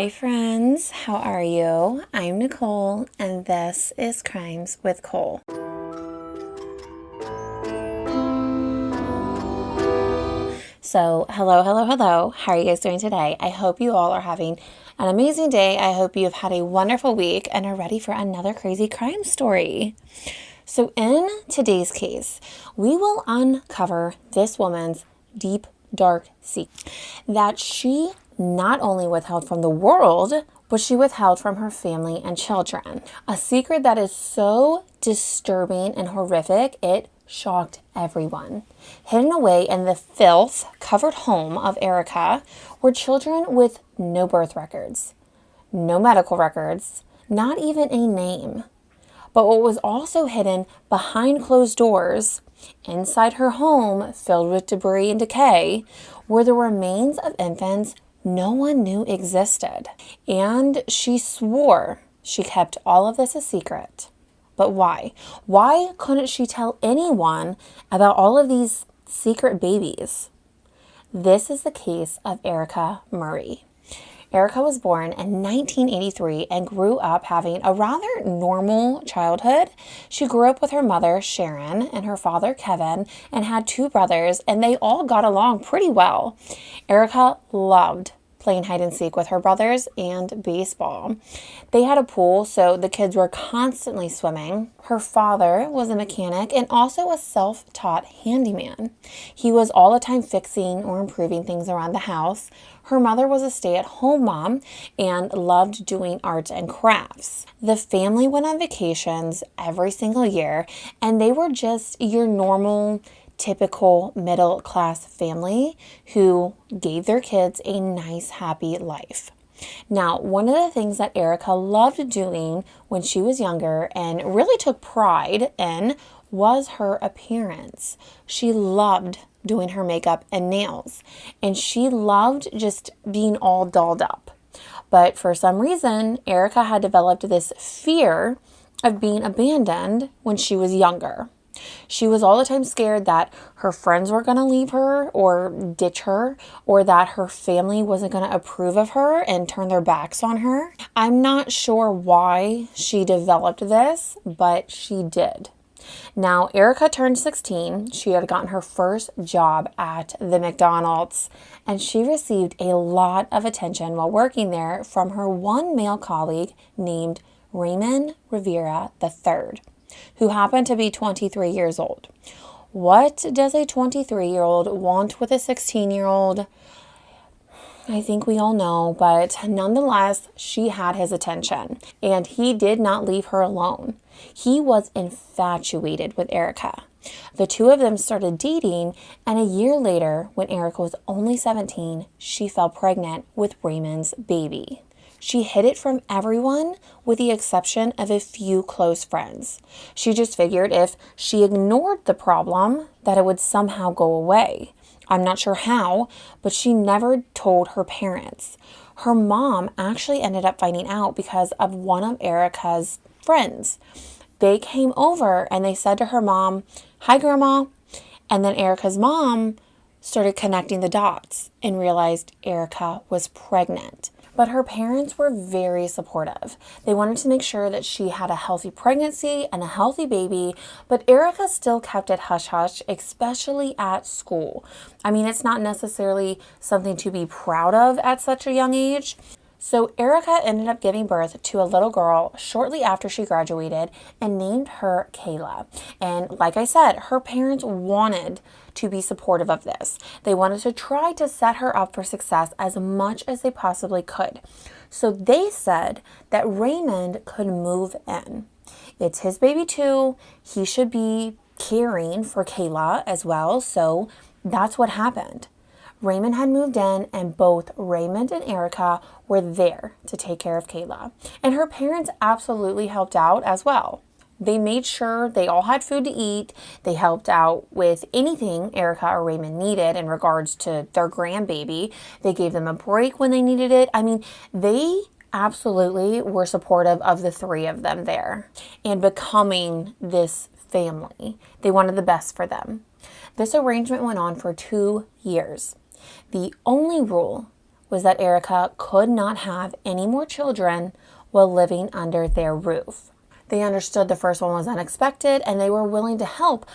Hi friends, how are you? I'm Nicole and this is Crimes with Cole. So, hello. How are you guys doing today? I hope you all are having an amazing day. I hope you've had a wonderful week and are ready for another crazy crime story. So, in today's case, we will uncover this woman's deep, dark secret that she not only withheld from the world, but she withheld from her family and children. A secret that is so disturbing and horrific, it shocked everyone. Hidden away in the filth-covered home of Erika were children with no birth records, no medical records, not even a name. But what was also hidden behind closed doors, inside her home filled with debris and decay, were the remains of infants no one knew existed. And she swore she kept all of this a secret. But why? Why couldn't she tell anyone about all of these secret babies? This is the case of Erika Murray. Erika was born in 1983 and grew up having a rather normal childhood. She grew up with her mother, Sharon, and her father, Kevin, and had two brothers, and they all got along pretty well. Erika loved playing hide and seek with her brothers and baseball. They had a pool, so the kids were constantly swimming. Her father was a mechanic and also a self-taught handyman. He was all the time fixing or improving things around the house. Her mother was a stay-at-home mom and loved doing art and crafts. The family went on vacations every single year, and they were just your normal, typical middle-class family who gave their kids a nice, happy life. Now, one of the things that Erika loved doing when she was younger and really took pride in was her appearance. She loved doing her makeup and nails, and she loved just being all dolled up. But for some reason, Erika had developed this fear of being abandoned when she was younger. She was all the time scared that her friends were going to leave her or ditch her, or that her family wasn't going to approve of her and turn their backs on her. I'm not sure why she developed this, but she did. Now, Erika turned 16. She had gotten her first job at the McDonald's, and she received a lot of attention while working there from her one male colleague named Raymond Rivera III, who happened to be 23 years old. What does a 23-year-old want with a 16-year-old? I think we all know, but nonetheless, she had his attention, and he did not leave her alone. He was infatuated with Erika. The two of them started dating, and a year later, when Erika was only 17, she fell pregnant with Raymond's baby. She hid it from everyone with the exception of a few close friends. She just figured if she ignored the problem, that it would somehow go away. I'm not sure how, but she never told her parents. Her mom actually ended up finding out because of one of Erika's friends. They came over and they said to her mom, "Hi, Grandma." And then Erika's mom started connecting the dots and realized Erika was pregnant. But her parents were very supportive. They wanted to make sure that she had a healthy pregnancy and a healthy baby, but Erika still kept it hush-hush, especially at school. I mean, it's not necessarily something to be proud of at such a young age. So Erika ended up giving birth to a little girl shortly after she graduated and named her Kayla. And like I said, her parents wanted to be supportive of this. They wanted to try to set her up for success as much as they possibly could. So they said that Raymond could move in. It's his baby too. He should be caring for Kayla as well. So that's what happened. Raymond had moved in, and both Raymond and Erika were there to take care of Kayla. And her parents absolutely helped out as well. They made sure they all had food to eat. They helped out with anything Erika or Raymond needed in regards to their grandbaby. They gave them a break when they needed it. I mean, they absolutely were supportive of the three of them there and becoming this family. They wanted the best for them. This arrangement went on for 2 years. The only rule was that Erika could not have any more children while living under their roof. They understood the first one was unexpected and they were willing to help.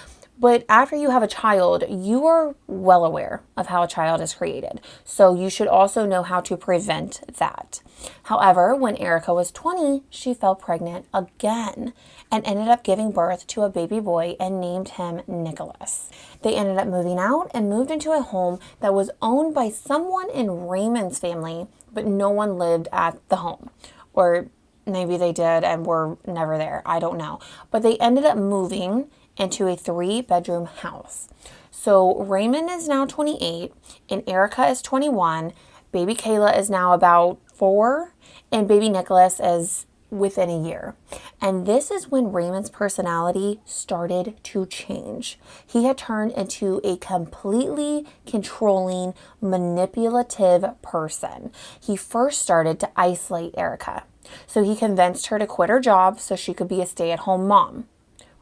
But after you have a child, you are well aware of how a child is created. So you should also know how to prevent that. However, when Erika was 20, she fell pregnant again and ended up giving birth to a baby boy and named him Nicholas. They ended up moving out and moved into a home that was owned by someone in Raymond's family, but no one lived at the home. Or maybe they did and were never there. I don't know. But they ended up moving into a 3-bedroom house. So Raymond is now 28 and Erika is 21. Baby Kayla is now about 4 and baby Nicholas is within a year. And this is when Raymond's personality started to change. He had turned into a completely controlling, manipulative person. He first started to isolate Erika. So he convinced her to quit her job so she could be a stay-at-home mom.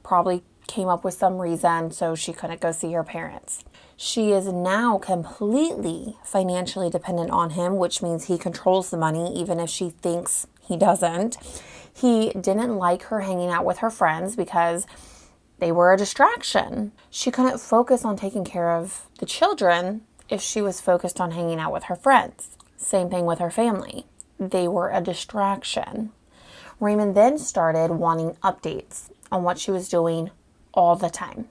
Probably came up with some reason so she couldn't go see her parents. She is now completely financially dependent on him, which means he controls the money even if she thinks he doesn't. He didn't like her hanging out with her friends because they were a distraction. She couldn't focus on taking care of the children if she was focused on hanging out with her friends. Same thing with her family. They were a distraction. Raymond then started wanting updates on what she was doing all the time.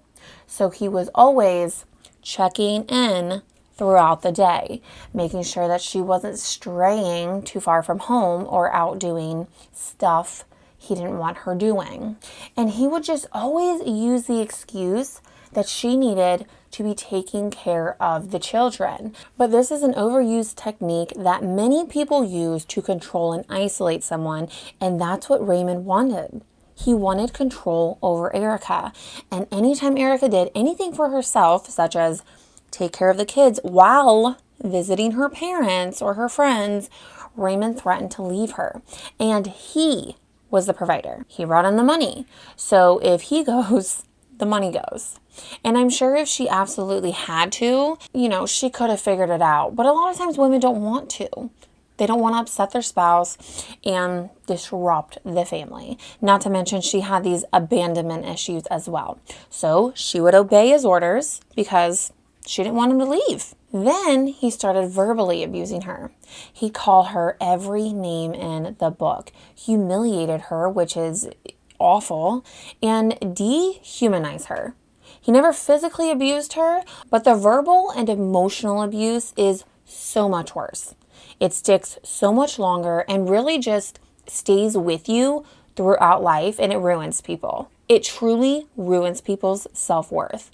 So he was always checking in throughout the day, making sure that she wasn't straying too far from home or out doing stuff he didn't want her doing. And he would just always use the excuse that she needed to be taking care of the children. But this is an overused technique that many people use to control and isolate someone, and that's what Raymond wanted. He wanted control over Erika. And anytime Erika did anything for herself, such as take care of the kids while visiting her parents or her friends, Raymond threatened to leave her. And he was the provider. He brought in the money. So if he goes, the money goes. And I'm sure if she absolutely had to, she could have figured it out. But a lot of times women don't want to. They don't want to upset their spouse and disrupt the family. Not to mention she had these abandonment issues as well. So she would obey his orders because she didn't want him to leave. Then he started verbally abusing her. He called her every name in the book, humiliated her, which is awful, and dehumanized her. He never physically abused her, but the verbal and emotional abuse is so much worse. It sticks so much longer and really just stays with you throughout life, and it ruins people. It truly ruins people's self-worth.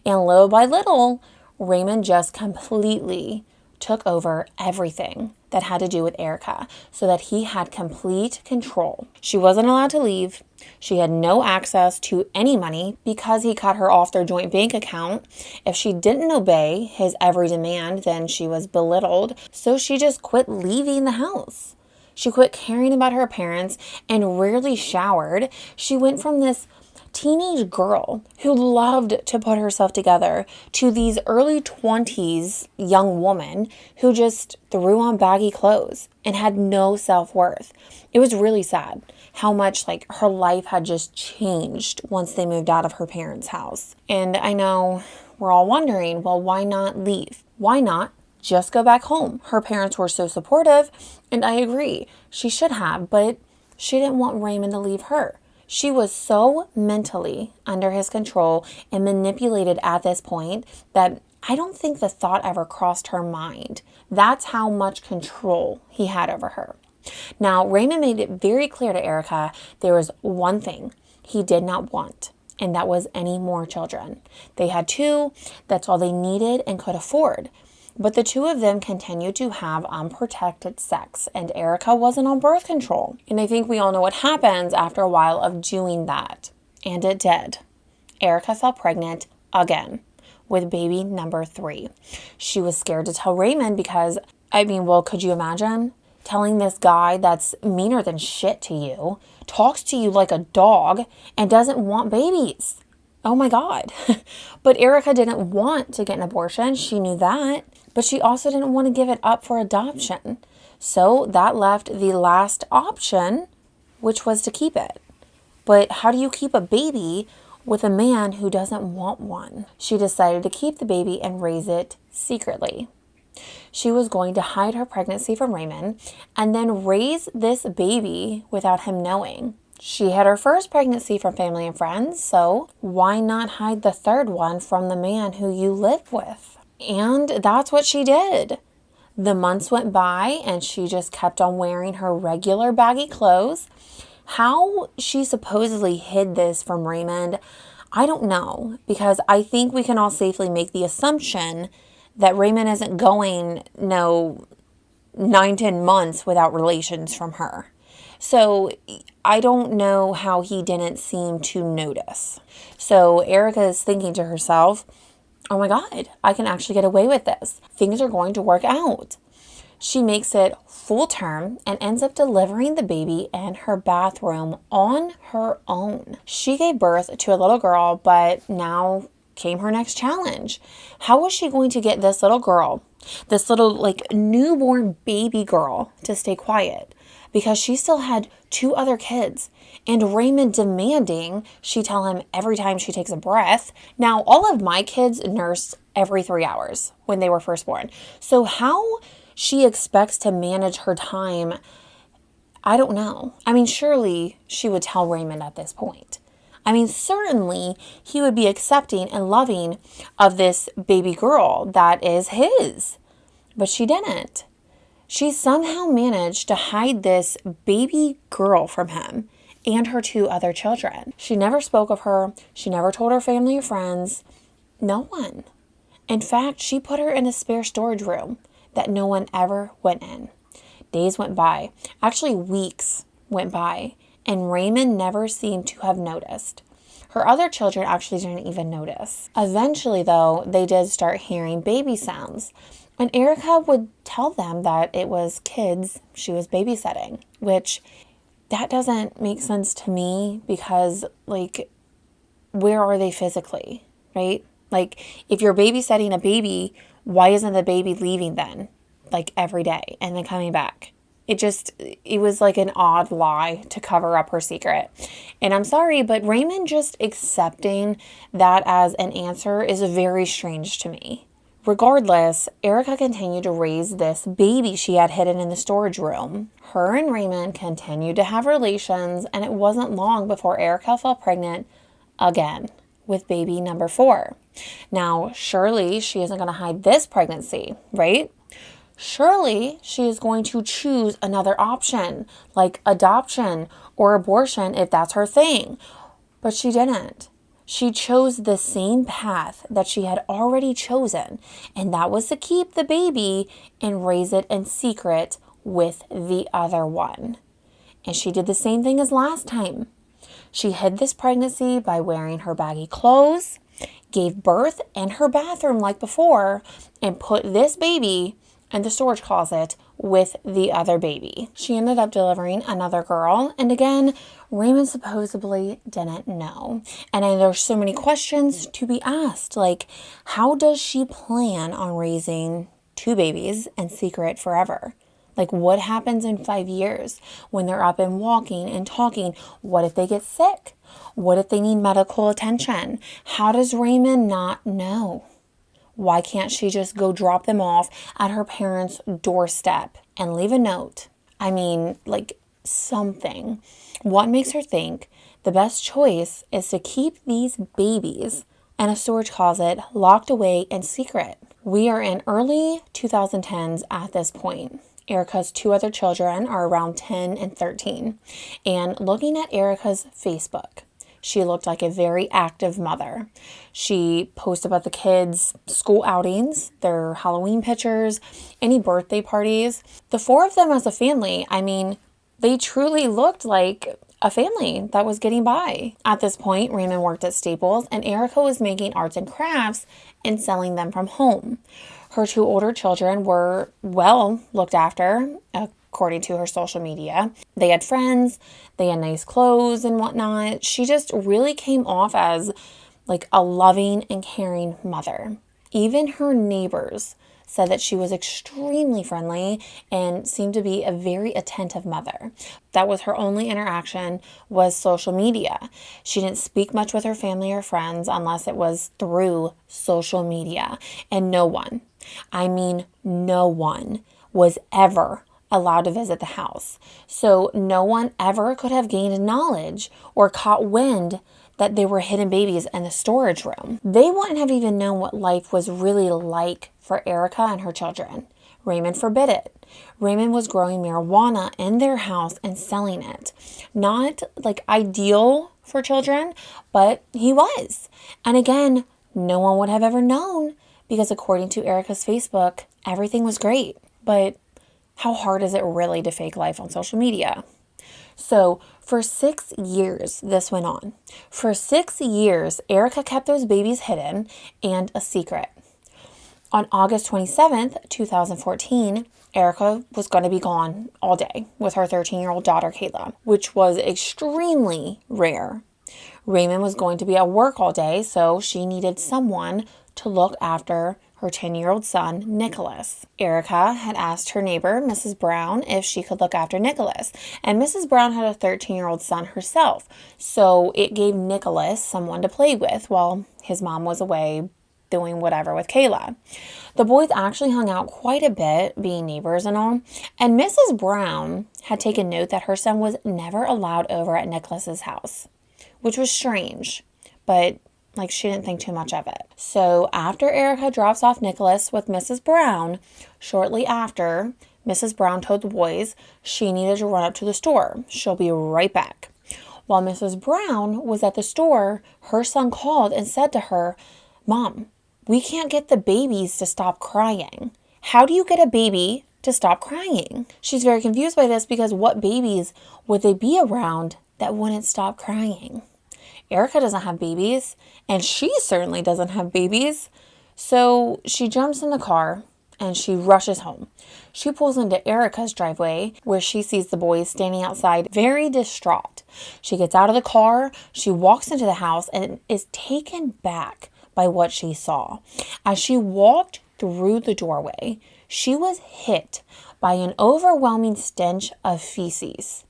And little by little, Raymond just completely took over everything that had to do with Erika so that he had complete control. She wasn't allowed to leave. She had no access to any money because he cut her off their joint bank account. If she didn't obey his every demand, then she was belittled. So she just quit leaving the house. She quit caring about her parents and rarely showered. She went from this teenage girl who loved to put herself together to these early 20s young woman who just threw on baggy clothes and had no self-worth. It was really sad how much her life had just changed once they moved out of her parents' house. And I know we're all wondering, well, why not leave? Why not just go back home? Her parents were so supportive, and I agree, she should have, but she didn't want Raymond to leave her. She was so mentally under his control and manipulated at this point that I don't think the thought ever crossed her mind. That's how much control he had over her. Now, Raymond made it very clear to Erika there was one thing he did not want, and that was any more children. They had 2. That's all they needed and could afford. But the 2 of them continued to have unprotected sex, and Erika wasn't on birth control. And I think we all know what happens after a while of doing that. And it did. Erika fell pregnant again with baby number 3. She was scared to tell Raymond because, could you imagine telling this guy that's meaner than shit to you, talks to you like a dog, and doesn't want babies? Oh my God. But Erika didn't want to get an abortion. She knew that. But she also didn't want to give it up for adoption. So that left the last option, which was to keep it. But how do you keep a baby with a man who doesn't want one? She decided to keep the baby and raise it secretly. She was going to hide her pregnancy from Raymond and then raise this baby without him knowing. She had her first pregnancy from family and friends, so why not hide the third one from the man who you live with? And that's what she did. The months went by and she just kept on wearing her regular baggy clothes. How she supposedly hid this from Raymond, I don't know, because I think we can all safely make the assumption that Raymond isn't going 9-10 months without relations from her. So I don't know how he didn't seem to notice. So Erika is thinking to herself, oh my God, I can actually get away with this. Things are going to work out. She makes it full term and ends up delivering the baby in her bathroom on her own. She gave birth to a little girl, but now came her next challenge. How was she going to get this little girl, this little newborn baby girl, to stay quiet? Because she still had 2 other kids, and Raymond demanding she tell him every time she takes a breath. Now, all of my kids nursed every 3 hours when they were first born. So how she expects to manage her time, I don't know. I mean, surely she would tell Raymond at this point. I mean, certainly he would be accepting and loving of this baby girl that is his. But she didn't. She somehow managed to hide this baby girl from him and her 2 other children. She never spoke of her. She never told her family or friends. No one. In fact, she put her in a spare storage room that no one ever went in. Days went by. Actually, weeks went by. And Raymond never seemed to have noticed. Her other children actually didn't even notice. Eventually, though, they did start hearing baby sounds. And Erika would tell them that it was kids she was babysitting, which that doesn't make sense to me because, where are they physically, right? If you're babysitting a baby, why isn't the baby leaving then, every day and then coming back? It was like an odd lie to cover up her secret. And I'm sorry, but Raymond just accepting that as an answer is very strange to me. Regardless, Erika continued to raise this baby she had hidden in the storage room. Her and Raymond continued to have relations, and it wasn't long before Erika fell pregnant again with baby number 4. Now, surely she isn't going to hide this pregnancy, right? Surely she is going to choose another option, like adoption or abortion if that's her thing. But she didn't. She chose the same path that she had already chosen, and that was to keep the baby and raise it in secret with the other one. And she did the same thing as last time. She hid this pregnancy by wearing her baggy clothes, gave birth in her bathroom like before, and put this baby in the storage closet with the other baby. She ended up delivering another girl, and again, Raymond supposedly didn't know. And there's so many questions to be asked, how does she plan on raising 2 babies in secret forever? What happens in 5 years when they're up and walking and talking? What if they get sick? What if they need medical attention? How does Raymond not know? Why can't she just go drop them off at her parents' doorstep and leave a note? I mean, something. What makes her think the best choice is to keep these babies in a storage closet locked away in secret? We are in early 2010s at this point. Erika's 2 other children are around 10 and 13. And looking at Erika's Facebook, she looked like a very active mother. She posted about the kids' school outings, their Halloween pictures, any birthday parties. The 4 of them as a family, they truly looked like a family that was getting by. At this point, Raymond worked at Staples, and Erika was making arts and crafts and selling them from home. Her 2 older children were well looked after, according to her social media. They had friends, they had nice clothes and whatnot. She just really came off as like a loving and caring mother. Even her neighbors said that she was extremely friendly and seemed to be a very attentive mother. That was her only interaction was social media. She didn't speak much with her family or friends unless it was through social media. And no one, I mean no one, was ever allowed to visit the house. So no one ever could have gained knowledge or caught wind that there were hidden babies in the storage room. They wouldn't have even known what life was really like for Erika and her children. Raymond forbid it. Raymond was growing marijuana in their house and selling it. Not like ideal for children, but he was. And again, no one would have ever known because according to Erika's Facebook, everything was great. But how hard is it really to fake life on social media? So for 6 years, this went on. For 6 years, Erika kept those babies hidden and a secret. On August 27th, 2014, Erika was going to be gone all day with her 13-year-old daughter, Kayla, which was extremely rare. Raymond was going to be at work all day, so she needed someone to look after her 10-year-old son, Nicholas. Erika had asked her neighbor, Mrs. Brown, if she could look after Nicholas. And Mrs. Brown had a 13-year-old son herself, so it gave Nicholas someone to play with while his mom was away doing whatever with Kayla. The boys actually hung out quite a bit, being neighbors and all, and Mrs. Brown had taken note that her son was never allowed over at Nicholas's house, which was strange, but she didn't think too much of it. So after Erika drops off Nicholas with Mrs. Brown, shortly after, Mrs. Brown told the boys she needed to run up to the store. She'll be right back. While Mrs. Brown was at the store, her son called and said to her, "Mom, we can't get the babies to stop crying. How do you get a baby to stop crying?" She's very confused by this because what babies would they be around that wouldn't stop crying? Erika doesn't have babies, and she certainly doesn't have babies. So she jumps in the car and she rushes home. She pulls into Erika's driveway where she sees the boys standing outside very distraught. She gets out of the car, she walks into the house and is taken back by what she saw. As she walked through the doorway, she was hit by an overwhelming stench of feces.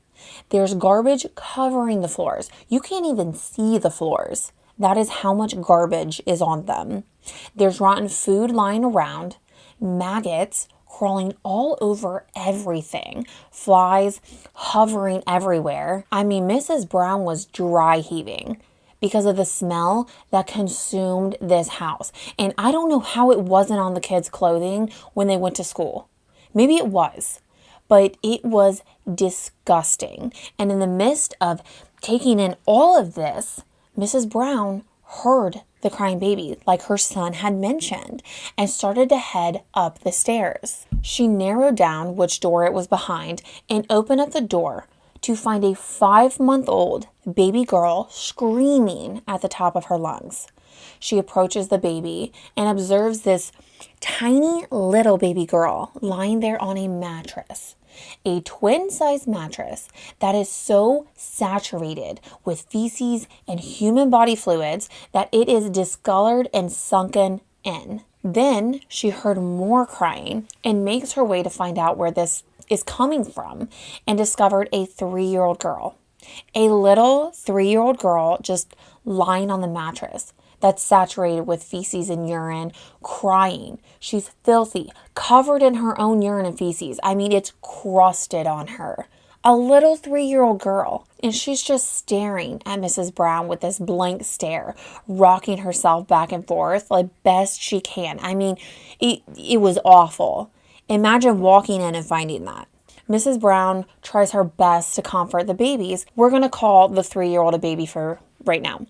There's garbage covering the floors. You can't even see the floors. That is how much garbage is on them. There's rotten food lying around, maggots crawling all over everything, flies hovering everywhere. I mean, Mrs. Brown was dry heaving because of the smell that consumed this house. And I don't know how it wasn't on the kids' clothing when they went to school. Maybe it was. But it was disgusting. And in the midst of taking in all of this, Mrs. Brown heard the crying baby, like her son had mentioned, and started to head up the stairs. She narrowed down which door it was behind and opened up the door to find a 5-month-old baby girl screaming at the top of her lungs. She approaches the baby and observes this tiny little baby girl lying there on a mattress. A twin-size mattress that is so saturated with feces and human body fluids that it is discolored and sunken in. Then she heard more crying and makes her way to find out where this is coming from and discovered a 3-year-old girl. A little 3-year-old girl just lying on the mattress that's saturated with feces and urine, crying. She's filthy, covered in her own urine and feces. I mean, it's crusted on her. A little 3-year-old girl. And she's just staring at Mrs. Brown with this blank stare, rocking herself back and forth like best she can. I mean, it was awful. Imagine walking in and finding that. Mrs. Brown tries her best to comfort the babies. We're going to call the 3-year-old a baby for right now.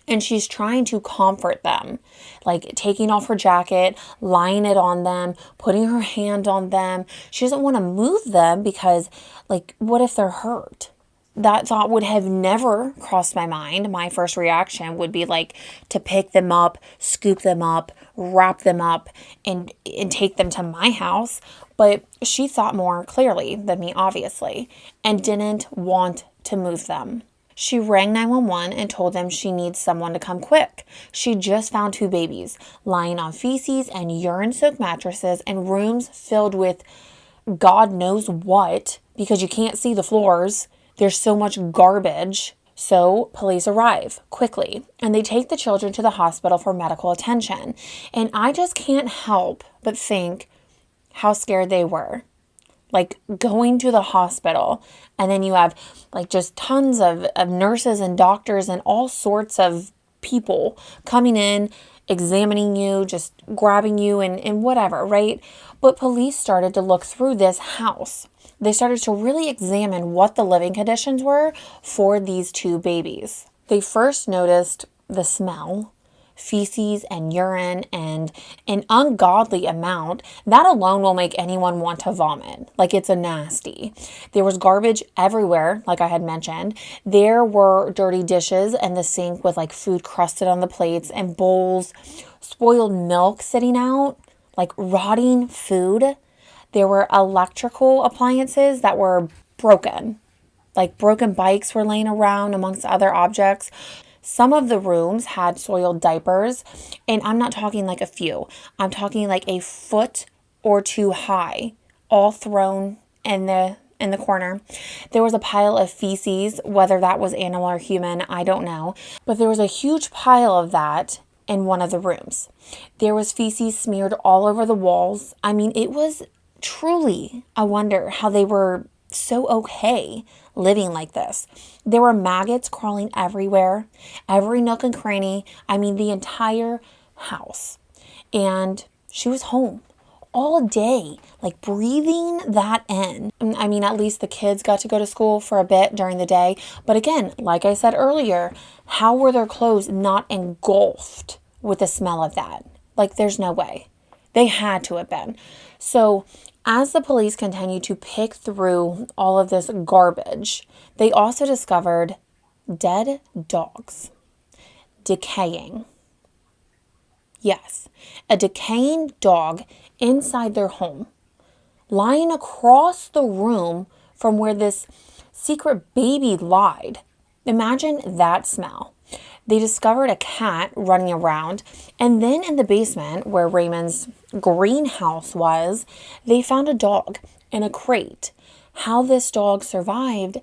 And she's trying to comfort them, like taking off her jacket, lying it on them, putting her hand on them. She doesn't want to move them because, what if they're hurt? That thought would have never crossed my mind. My first reaction would be to pick them up, scoop them up, wrap them up, and take them to my house. But she thought more clearly than me, obviously, and didn't want to move them. She rang 911 and told them she needs someone to come quick. She just found 2 babies lying on feces and urine-soaked mattresses and rooms filled with God knows what, because you can't see the floors. There's so much garbage. So police arrive quickly and they take the children to the hospital for medical attention. And I just can't help but think how scared they were. Like going to the hospital, and then you have like just tons of nurses and doctors and all sorts of people coming in, examining you, just grabbing you and whatever, right? But police started to look through this house. They started to really examine what the living conditions were for these 2 babies. They first noticed the smell, feces and urine, and an ungodly amount. That alone will make anyone want to vomit. Like, it's a nasty. There was garbage everywhere, like I had mentioned. There were dirty dishes and the sink with like food crusted on the plates and bowls, spoiled milk sitting out, like rotting food. There were electrical appliances that were broken. Like broken bikes were laying around amongst other objects. Some of the rooms had soiled diapers, and I'm not talking like a few. I'm talking like a foot or 2 high, all thrown in the corner. There was a pile of feces, whether that was animal or human, I don't know. But there was a huge pile of that in one of the rooms. There was feces smeared all over the walls. I mean, it was truly, I wonder how they were so okay living like this. There were maggots crawling everywhere, every nook and cranny. I mean, the entire house. And she was home all day, like breathing that in. I mean, at least the kids got to go to school for a bit during the day. But again, like I said earlier, how were their clothes not engulfed with the smell of that? Like, there's no way. They had to have been. So as the police continued to pick through all of this garbage, they also discovered dead dogs, decaying. Yes, a decaying dog inside their home, lying across the room from where this secret baby lied. Imagine that smell. They discovered a cat running around, and then in the basement where Raymond's greenhouse was, they found a dog in a crate. How this dog survived,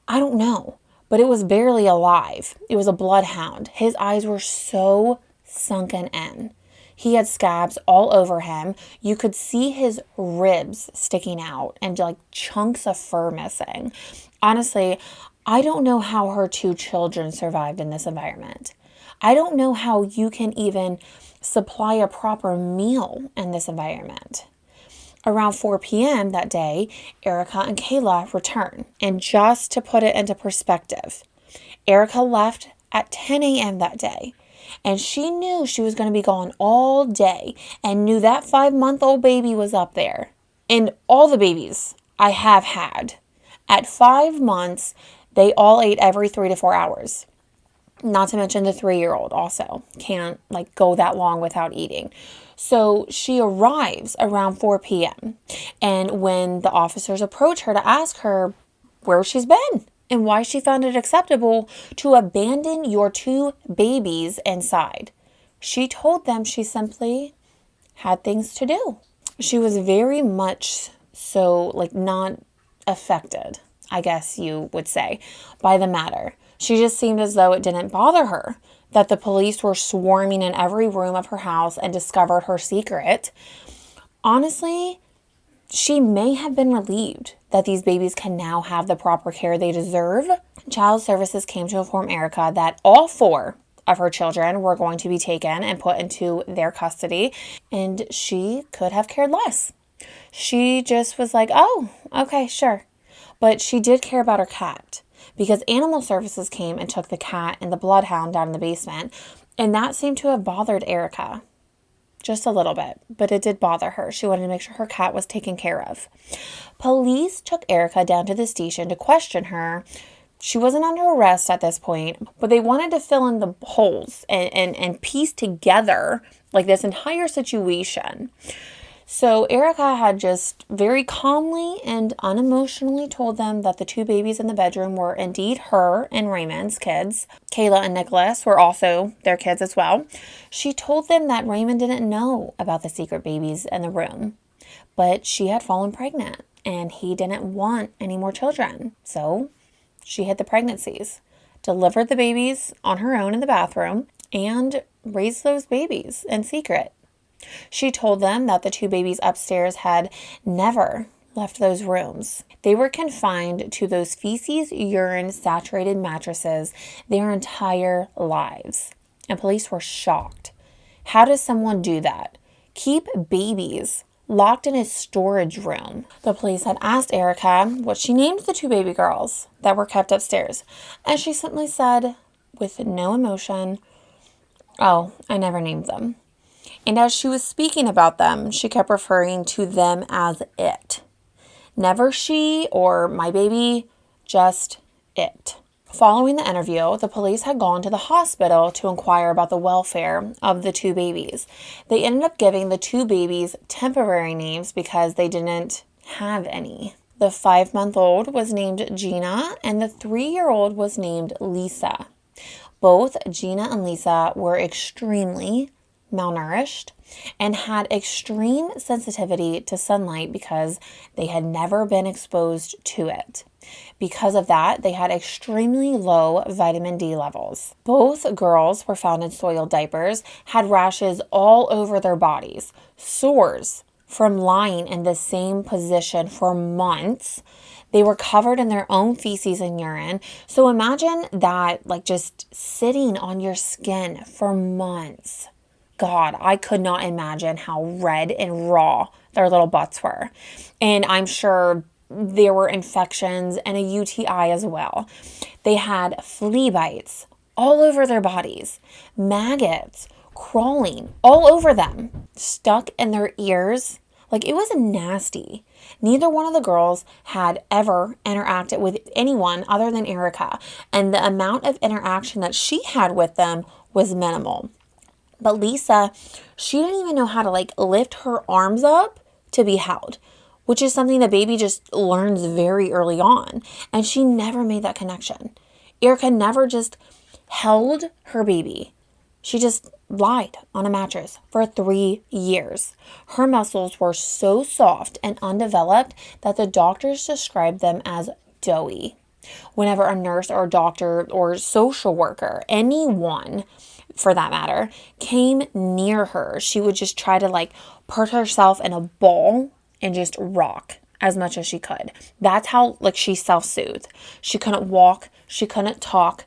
I don't know, but it was barely alive. It was a bloodhound. His eyes were so sunken in. He had scabs all over him. You could see his ribs sticking out and like chunks of fur missing. Honestly, I don't know how her 2 children survived in this environment. I don't know how you can even supply a proper meal in this environment. Around 4 p.m. that day, Erika and Kayla returned. And just to put it into perspective, Erika left at 10 a.m. that day. And she knew she was going to be gone all day and knew that 5-month-old baby was up there. And all the babies I have had, at 5 months, they all ate every 3 to 4 hours. Not to mention the 3-year-old also can't like go that long without eating. So she arrives around 4 p.m. And when the officers approach her to ask her where she's been and why she found it acceptable to abandon your 2 babies inside, she told them she simply had things to do. She was very much so like not affected, I guess you would say, by the matter. She just seemed as though it didn't bother her that the police were swarming in every room of her house and discovered her secret. Honestly, she may have been relieved that these babies can now have the proper care they deserve. Child Services came to inform Erika that all 4 of her children were going to be taken and put into their custody, and she could have cared less. She just was like, oh, okay, sure. But she did care about her cat because Animal Services came and took the cat and the bloodhound down in the basement, and that seemed to have bothered Erika just a little bit, but it did bother her. She wanted to make sure her cat was taken care of. Police took Erika down to the station to question her. She wasn't under arrest at this point, but they wanted to fill in the holes and piece together like this entire situation. So Erika had just very calmly and unemotionally told them that the two babies in the bedroom were indeed her and Raymond's kids. Kayla and Nicholas were also their kids as well. She told them that Raymond didn't know about the secret babies in the room, but she had fallen pregnant and he didn't want any more children. So she hid the pregnancies, delivered the babies on her own in the bathroom, and raised those babies in secret. She told them that the two babies upstairs had never left those rooms. They were confined to those feces, urine, saturated mattresses their entire lives. And police were shocked. How does someone do that? Keep babies locked in a storage room. The police had asked Erika what she named the two baby girls that were kept upstairs. And she simply said, with no emotion, "Oh, I never named them." And as she was speaking about them, she kept referring to them as it. Never she or my baby, just it. Following the interview, the police had gone to the hospital to inquire about the welfare of the two babies. They ended up giving the two babies temporary names because they didn't have any. The 5-month-old was named Gina and the 3-year-old was named Lisa. Both Gina and Lisa were extremely malnourished and had extreme sensitivity to sunlight because they had never been exposed to it. Because of that, they had extremely low vitamin D levels. Both girls were found in soiled diapers, had rashes all over their bodies, sores from lying in the same position for months. They were covered in their own feces and urine. So imagine that, like, just sitting on your skin for months. God, I could not imagine how red and raw their little butts were. And I'm sure there were infections and a UTI as well. They had flea bites all over their bodies, maggots crawling all over them, stuck in their ears. Like, it was nasty. Neither one of the girls had ever interacted with anyone other than Erika, and the amount of interaction that she had with them was minimal. But Lisa, she didn't even know how to lift her arms up to be held, which is something the baby just learns very early on. And she never made that connection. Erika never just held her baby. She just lied on a mattress for 3 years. Her muscles were so soft and undeveloped that the doctors described them as doughy. Whenever a nurse or a doctor or social worker, anyone for that matter, came near her, she would just try to put herself in a ball and just rock as much as she could. That's how she self-soothed. She couldn't walk. She couldn't talk.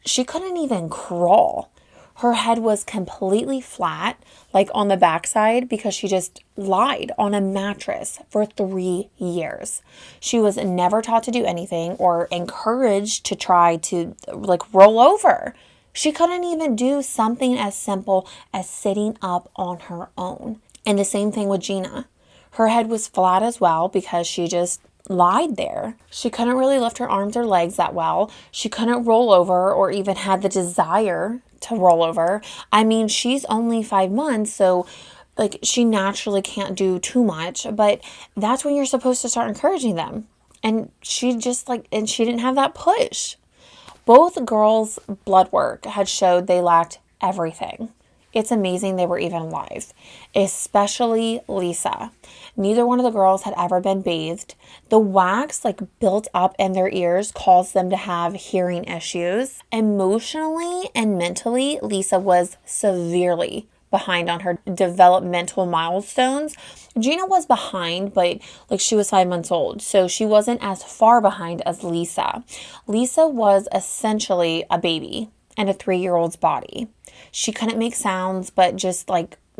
She couldn't even crawl. Her head was completely flat, on the backside, because she just lied on a mattress for 3 years. She was never taught to do anything or encouraged to try to roll over. She couldn't even do something as simple as sitting up on her own. And the same thing with Gina. Her head was flat as well because she just lied there. She couldn't really lift her arms or legs that well. She couldn't roll over or even had the desire to roll over. I mean, she's only 5 months, so she naturally can't do too much, but that's when you're supposed to start encouraging them. And she just and she didn't have that push. Both girls' blood work had showed they lacked everything. It's amazing they were even alive, especially Lisa. Neither one of the girls had ever been bathed. The wax built up in their ears caused them to have hearing issues. Emotionally and mentally, Lisa was severely behind on her developmental milestones. Gina was behind, but she was 5 months old, so she wasn't as far behind as Lisa. Lisa was essentially a baby in a 3-year-old's body. She couldn't make sounds, but just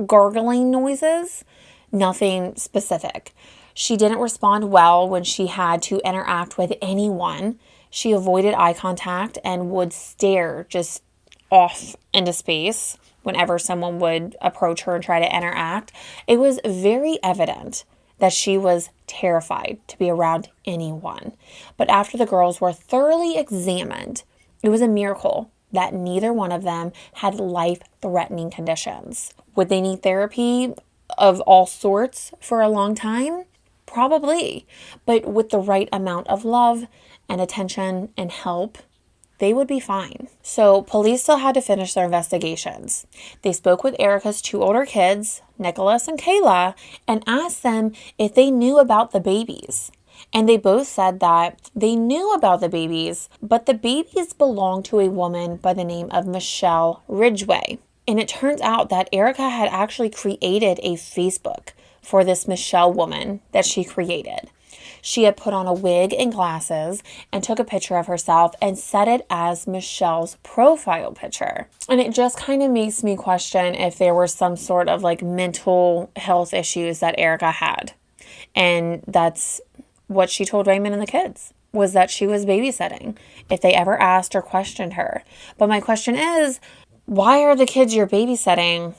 gargling noises, nothing specific. She didn't respond well when she had to interact with anyone. She avoided eye contact and would stare just off into space whenever someone would approach her and try to interact. It was very evident that she was terrified to be around anyone. But after the girls were thoroughly examined, it was a miracle that neither one of them had life-threatening conditions. Would they need therapy? of all sorts for a long time? Probably. But with the right amount of love and attention and help, they would be fine. So police still had to finish their investigations. They spoke with Erika's two older kids, Nicholas and Kayla, and asked them if they knew about the babies. And they both said that they knew about the babies, but the babies belonged to a woman by the name of Michelle Ridgway. And it turns out that Erika had actually created a Facebook for this Michelle woman that she created. She had put on a wig and glasses and took a picture of herself and set it as Michelle's profile picture. And it just kind of makes me question if there were some sort of like mental health issues that Erika had. And that's what she told Raymond and the kids, was that she was babysitting if they ever asked or questioned her. But my question is, why are the kids you're babysitting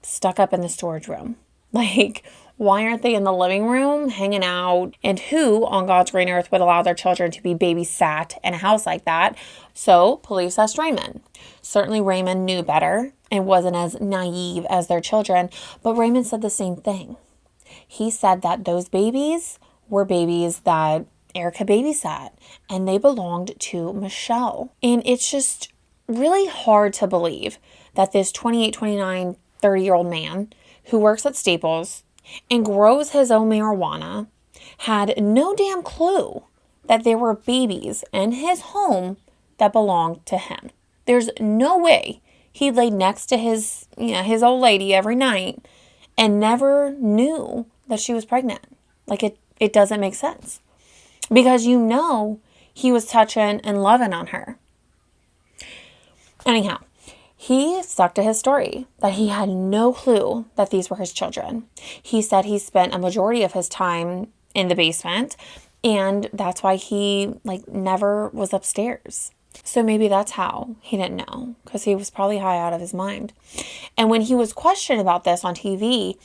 stuck up in the storage room? Like, why aren't they in the living room hanging out? And who on God's green earth would allow their children to be babysat in a house like that? So police asked Raymond. Certainly Raymond knew better and wasn't as naive as their children, but Raymond said the same thing. He said that those babies were babies that Erika babysat, and they belonged to Michelle. And it's just really hard to believe that this 28, 29, 30-year-old man who works at Staples and grows his own marijuana had no damn clue that there were babies in his home that belonged to him. There's no way he laid next to his old lady every night and never knew that she was pregnant. Like, it doesn't make sense. Because he was touching and loving on her. Anyhow, he stuck to his story that he had no clue that these were his children. He said he spent a majority of his time in the basement, and that's why he never was upstairs. So maybe that's how he didn't know, because he was probably high out of his mind. And when he was questioned about this on TV,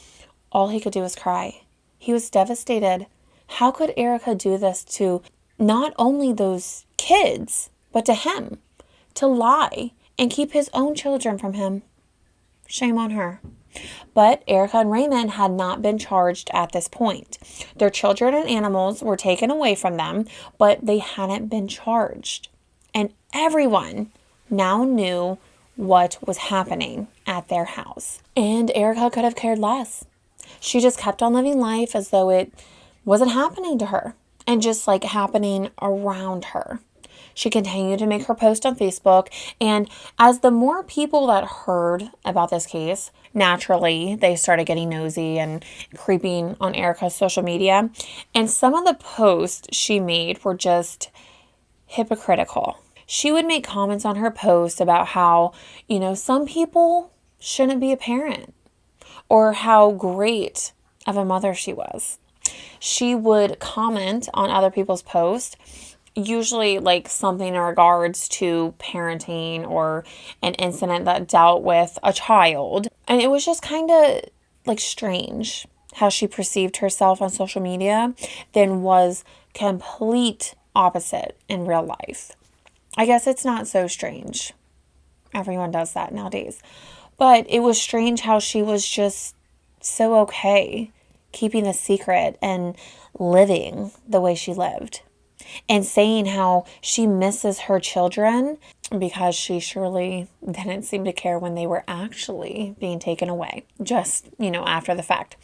all he could do was cry. He was devastated. How could Erika do this to not only those kids, but to him? To lie and keep his own children from him. Shame on her. But Erika and Raymond had not been charged at this point. Their children and animals were taken away from them, but they hadn't been charged. And everyone now knew what was happening at their house. And Erika could have cared less. She just kept on living life as though it wasn't happening to her and just happening around her. She continued to make her post on Facebook, and as the more people that heard about this case, naturally, they started getting nosy and creeping on Erika's social media, and some of the posts she made were just hypocritical. She would make comments on her post about how, some people shouldn't be a parent, or how great of a mother she was. She would comment on other people's posts, usually something in regards to parenting or an incident that dealt with a child. And it was just kind of strange how she perceived herself on social media then was complete opposite in real life. I guess it's not so strange. Everyone does that nowadays. But it was strange how she was just so okay keeping a secret and living the way she lived. And saying how she misses her children because she surely didn't seem to care when they were actually being taken away, just, after the fact.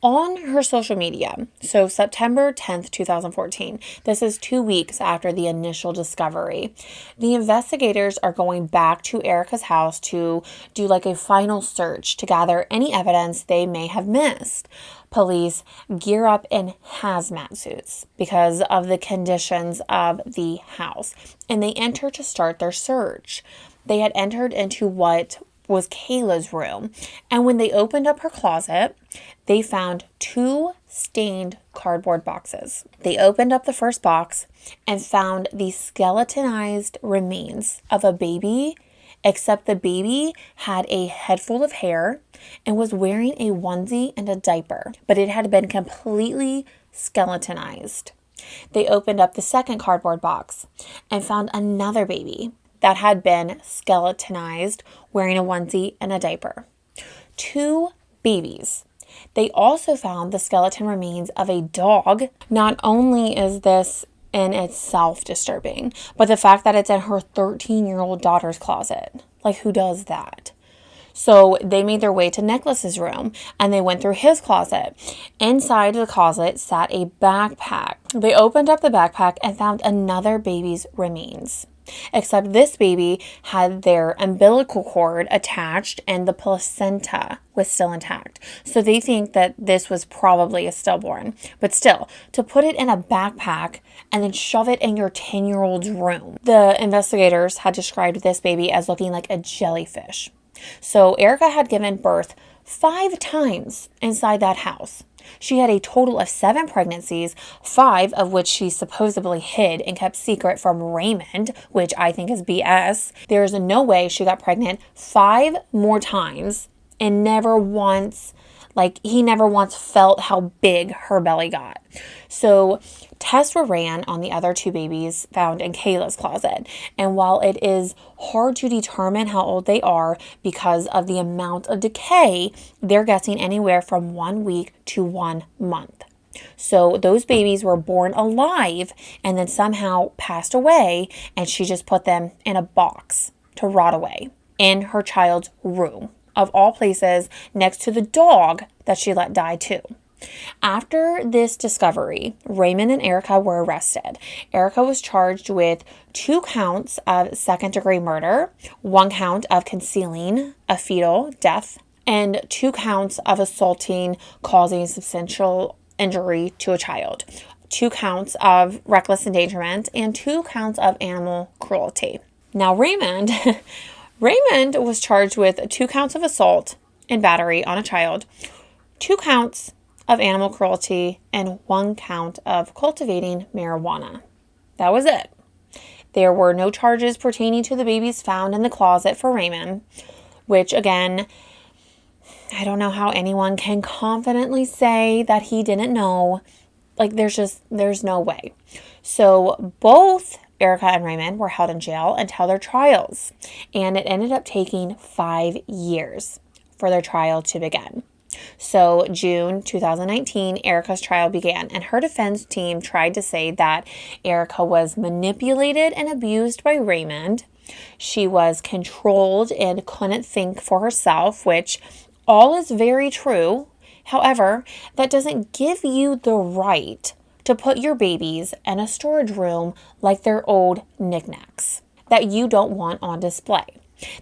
On her social media, so September 10th, 2014, this is 2 weeks after the initial discovery, the investigators are going back to Erika's house to do a final search to gather any evidence they may have missed. Police gear up in hazmat suits because of the conditions of the house, and they enter to start their search. They had entered into what was Kayla's room, and when they opened up her closet, they found 2 stained cardboard boxes. They opened up the first box and found the skeletonized remains of a baby, except the baby had a head full of hair and was wearing a onesie and a diaper, but it had been completely skeletonized. They opened up the second cardboard box and found another baby that had been skeletonized, wearing a onesie and a diaper. 2 babies They also found the skeleton remains of a dog. Not only is this in itself disturbing, but the fact that it's in her 13-year-old daughter's closet. Like, who does that? So they made their way to Nicholas's room and they went through his closet. Inside the closet sat a backpack. They opened up the backpack and found another baby's remains. Except this baby had their umbilical cord attached and the placenta was still intact. So they think that this was probably a stillborn. But still, to put it in a backpack and then shove it in your 10-year-old's room. The investigators had described this baby as looking like a jellyfish. So Erika had given birth 5 times inside that house. She had a total of 7 pregnancies, 5 of which she supposedly hid and kept secret from Raymond, which I think is BS. There's no way she got pregnant 5 more times and he never once felt how big her belly got. So tests were ran on the other 2 babies found in Kayla's closet. And while it is hard to determine how old they are because of the amount of decay, they're guessing anywhere from 1 week to 1 month. So those babies were born alive and then somehow passed away, and she just put them in a box to rot away in her child's room, of all places, next to the dog that she let die too. After this discovery, Raymond and Erika were arrested. Erika was charged with 2 counts of second-degree murder, 1 count of concealing a fetal death, and 2 counts of assaulting, causing substantial injury to a child, 2 counts of reckless endangerment, and 2 counts of animal cruelty. Now, Raymond was charged with 2 counts of assault and battery on a child, 2 counts of animal cruelty, and 1 count of cultivating marijuana. That was it. There were no charges pertaining to the babies found in the closet for Raymond, which again, I don't know how anyone can confidently say that he didn't know. Like, there's no way. So both Erika and Raymond were held in jail until their trials, and it ended up taking 5 years for their trial to begin. So June 2019, Erika's trial began, and her defense team tried to say that Erika was manipulated and abused by Raymond. She was controlled and couldn't think for herself, which all is very true. However, that doesn't give you the right to put your babies in a storage room like they're old knickknacks that you don't want on display.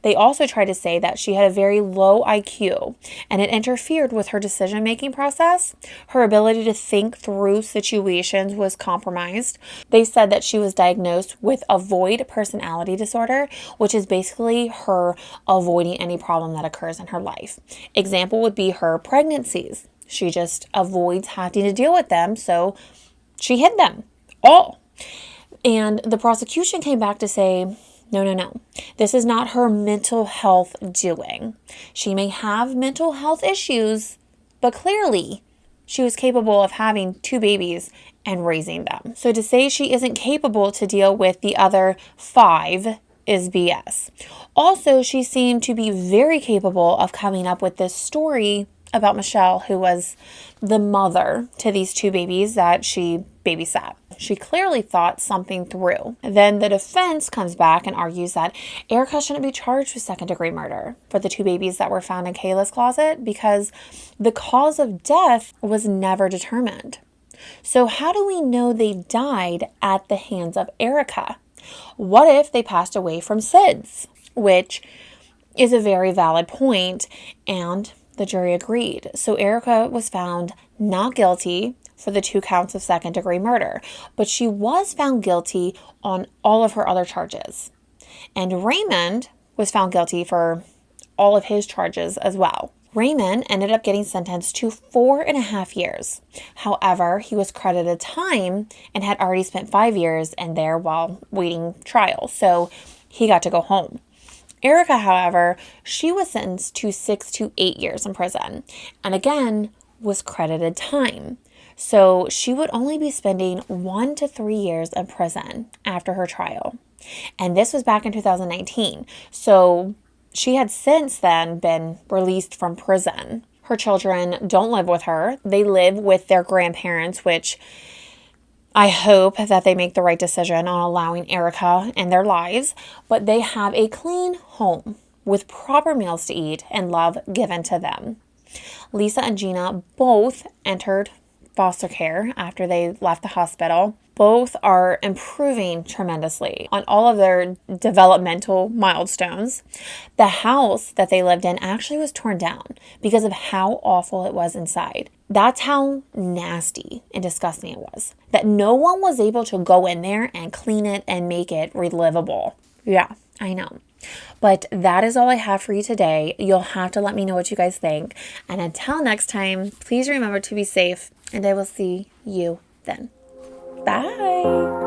They also tried to say that she had a very low IQ and it interfered with her decision-making process. Her ability to think through situations was compromised. They said that she was diagnosed with avoid personality disorder, which is basically her avoiding any problem that occurs in her life. Example would be her pregnancies. She just avoids having to deal with them, so she hid them all. And the prosecution came back to say, no. This is not her mental health doing. She may have mental health issues, but clearly she was capable of having 2 babies and raising them. So to say she isn't capable to deal with the other 5 is BS. Also, she seemed to be very capable of coming up with this story about Michelle, who was the mother to these 2 babies that she babysat. She clearly thought something through. Then the defense comes back and argues that Erika shouldn't be charged with second-degree murder for the 2 babies that were found in Kayla's closet because the cause of death was never determined. So how do we know they died at the hands of Erika? What if they passed away from SIDS? Which is a very valid point, and the jury agreed. So Erika was found not guilty for the 2 counts of second-degree murder, but she was found guilty on all of her other charges. And Raymond was found guilty for all of his charges as well. Raymond ended up getting sentenced to 4.5 years. However, he was credited time and had already spent 5 years in there while waiting trial, so he got to go home. Erika, however, she was sentenced to 6 to 8 years in prison, and again was credited time. So she would only be spending 1 to 3 years in prison after her trial. And this was back in 2019. So she had since then been released from prison. Her children don't live with her. They live with their grandparents, which I hope that they make the right decision on allowing Erika in their lives, but they have a clean home with proper meals to eat and love given to them. Lisa and Gina both entered foster care after they left the hospital. Both are improving tremendously on all of their developmental milestones. The house that they lived in actually was torn down because of how awful it was inside. That's how nasty and disgusting it was. That no one was able to go in there and clean it and make it relivable. Yeah, I know. But that is all I have for you today. You'll have to let me know what you guys think. And until next time, please remember to be safe, and I will see you then. Bye.